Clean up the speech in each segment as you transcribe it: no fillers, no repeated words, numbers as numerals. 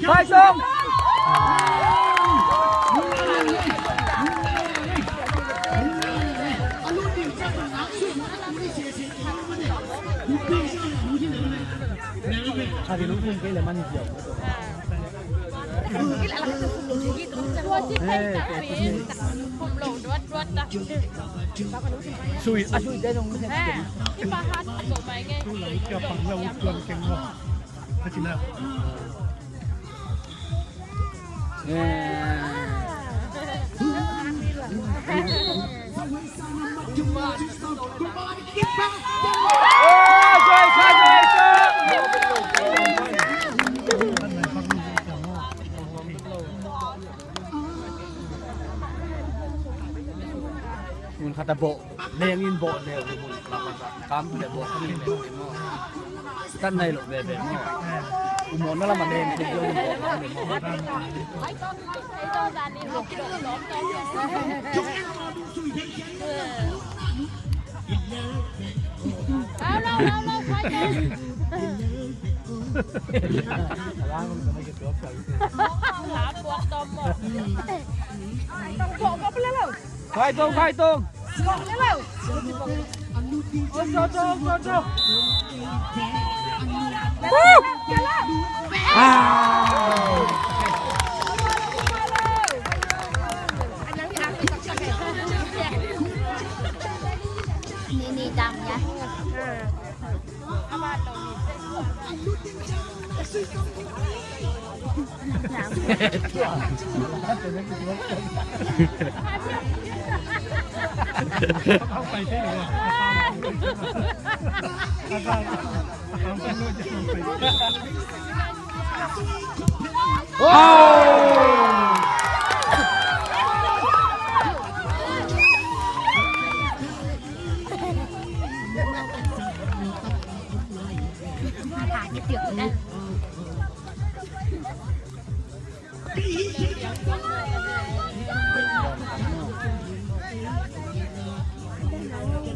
Khai Tùng. Thì lúc phun cái là mang nhiều. Cái lại là cái phun lồng gì đó. Chua chít hay cả phí phun lồng ruột đó. Sui đây dong. Cái pha hát của mày nghe. Cái bằng nhau tuần keng ngọ. Thế chứ nào. Mun kata bo, lengin bo leo mun kam le bo kami le mo. Tan nai lo be mo. Umon na man leng ke yo bo. Ai to dan ni lục độ lóm lâu quay lên. Lá buộc tôm một. Tôm có lên đâu? Khai Tùng. Lên đâu? Cho. Ini dam ya. Không phải thế nữa. Không phải luôn chứ không phải. Cái tiệc này.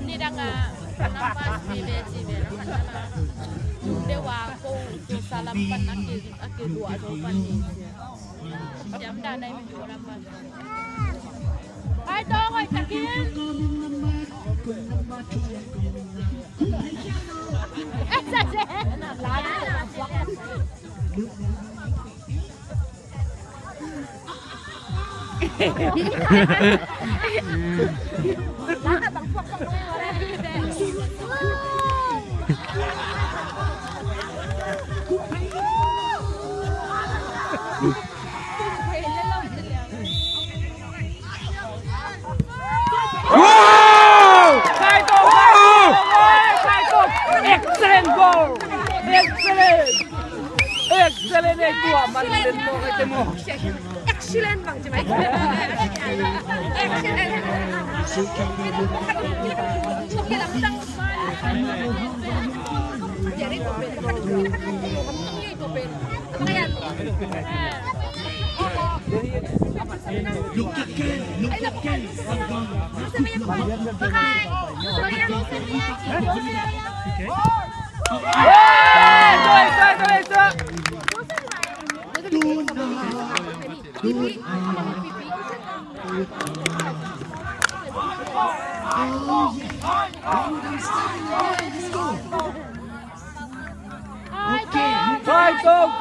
Ni đang kenapa sih dewa aku salam pan akhir dua pan ni. Jam dah naik orang pan. Hai dong, hai cakin. Saja. Excellent goal! Excellent itu aman dan mau ketemu. Excellent bang cuma. Excellent. Oke langsung. Jadi itu ben. Itu ben. Kayak. Look again.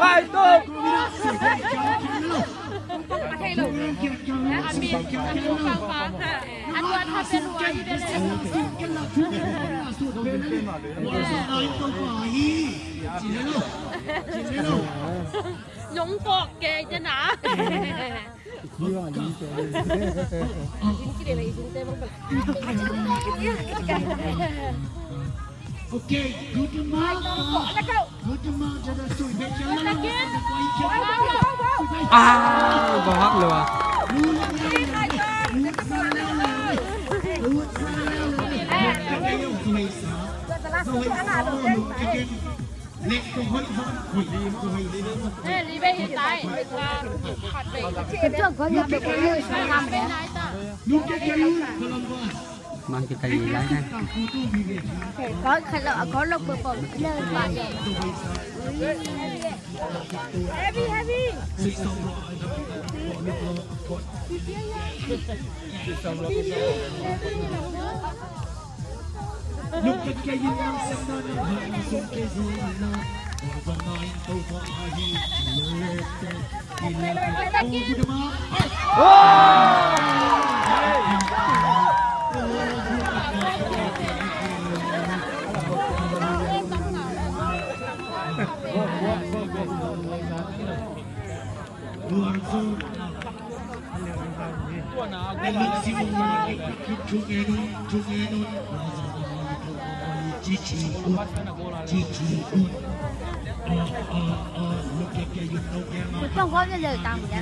Khai Tùng. Dũng cột kề cho nã. Okay, good mark. Good mark cho nó sủi bên chân nó. Vào hắc luôn à. Nè, đi về hiện tại là Trước có nhập được cái người sang làm Lúc cái luôn, mang cái tay lái nha có lộc bờ bờ lên bạn heavy heavy lúc cái cây yên lặng xem nó nở hồng xuống cây rồi nó và nói câu gọi hay lệ thì là không có cái lời tạm biệt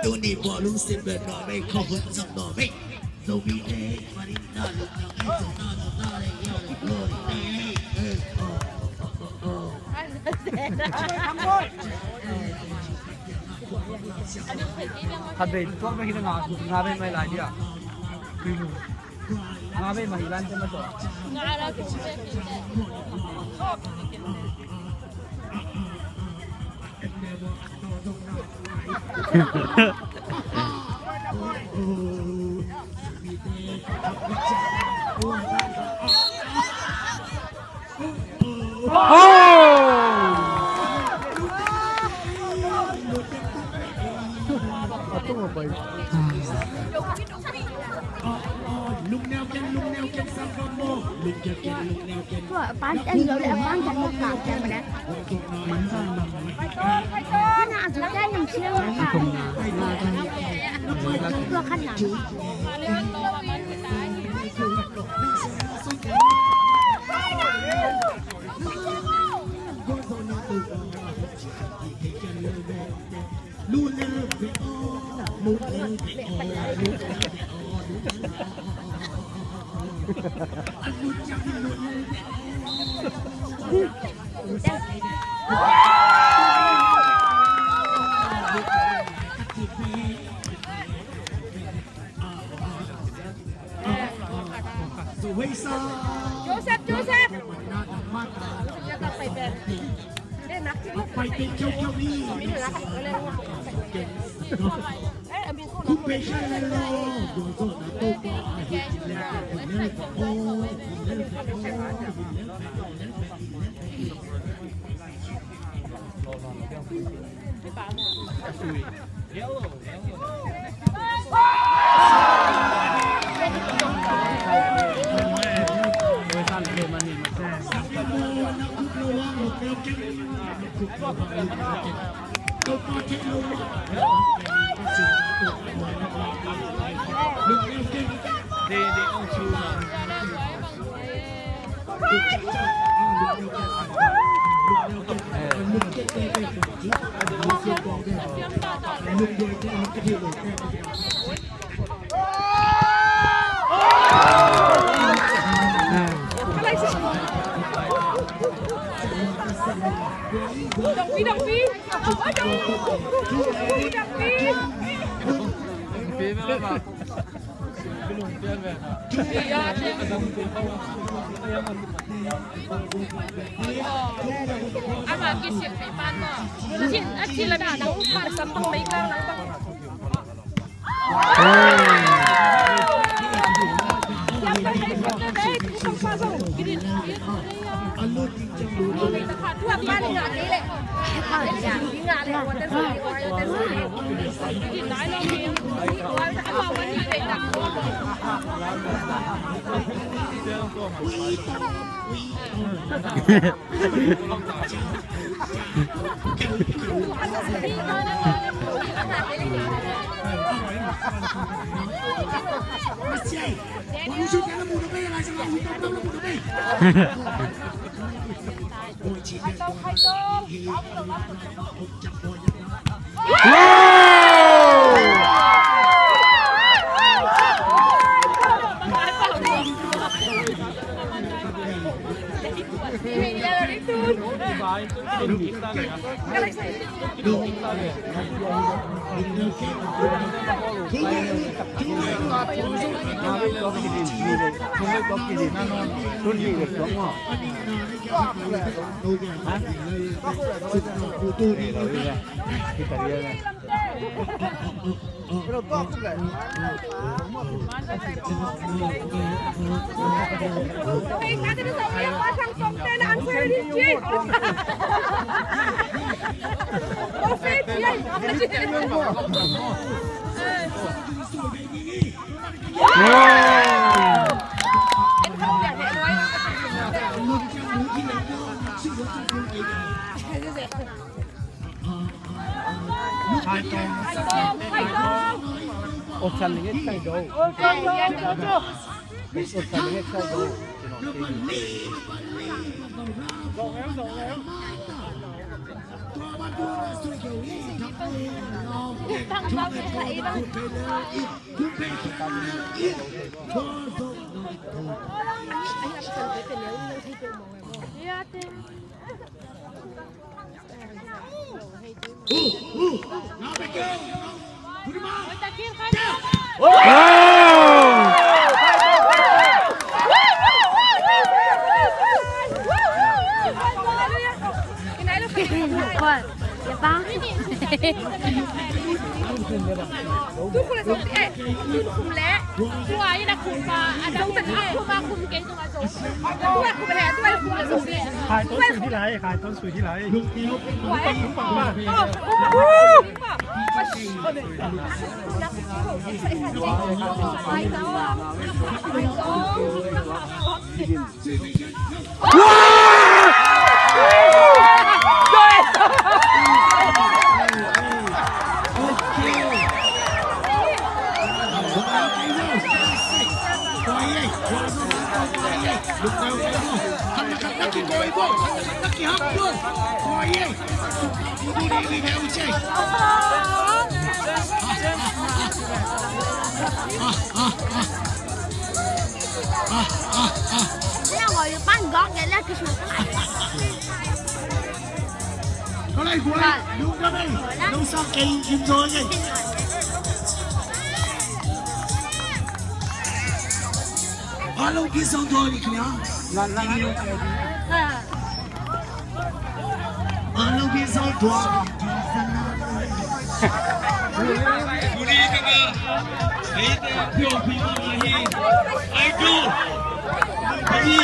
tôi đi bỏ luôn xem bên đó mấy không vẫn dòng đó mấy đâu bị thế mà đi nào lúc nào ngay rồi nào này nhau rồi thật về thuốc mấy khi nào ngà bên mày lại đi à ngà bên mày lan cho nó rồi ngà đó cũng sẽ bán anh rồi lại bán thành một cặp cho mà đã cái nào chúng ta làm siêu cả lo khăn nào Joseph phải tìm châu châu đi cũng phải chơi lo rồi rồi là tôi Phi đập phi. Ôi trời. Phi đập phi. Phi mới mà. Cái lùng tiên về. Phi à tiên. Ama kisip phi pan mo. Chỉ là đã nấu mà sắm bằng mấy cái nấu bằng. Thuốc ban ngạn đấy lệ. Ngạn này còn tên gì còn tên gì. Thì nói nó miếng. Nói đã bảo cái gì để đặt. Ột sẵn những cái đồ. Ột sẵn những cái đồ. Tu kulit tu tu kumle, tu aja nak kumpa, ada utan aku mah kum keng tu aja. Tu aku berhe, tu aku kulit tu dia. ขายต้นสุยที่ไรขายต้นสุยที่ไรคุ้มปังมาก Nó ngồi bán gót vậy là cái sụt có này của anh đúng đó đây đúng sao cây kim rồi này alo kia xong rồi đi kìa alo kia xong rồi Kuni kanga, ite pio pio mahi, ayo, kami,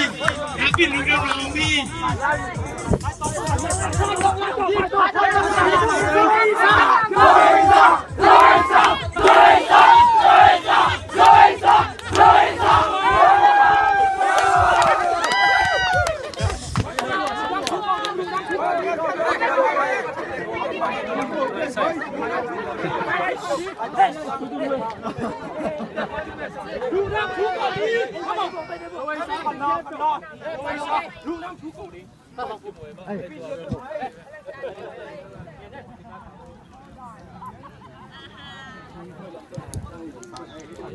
kami luka rami.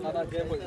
Ada game buat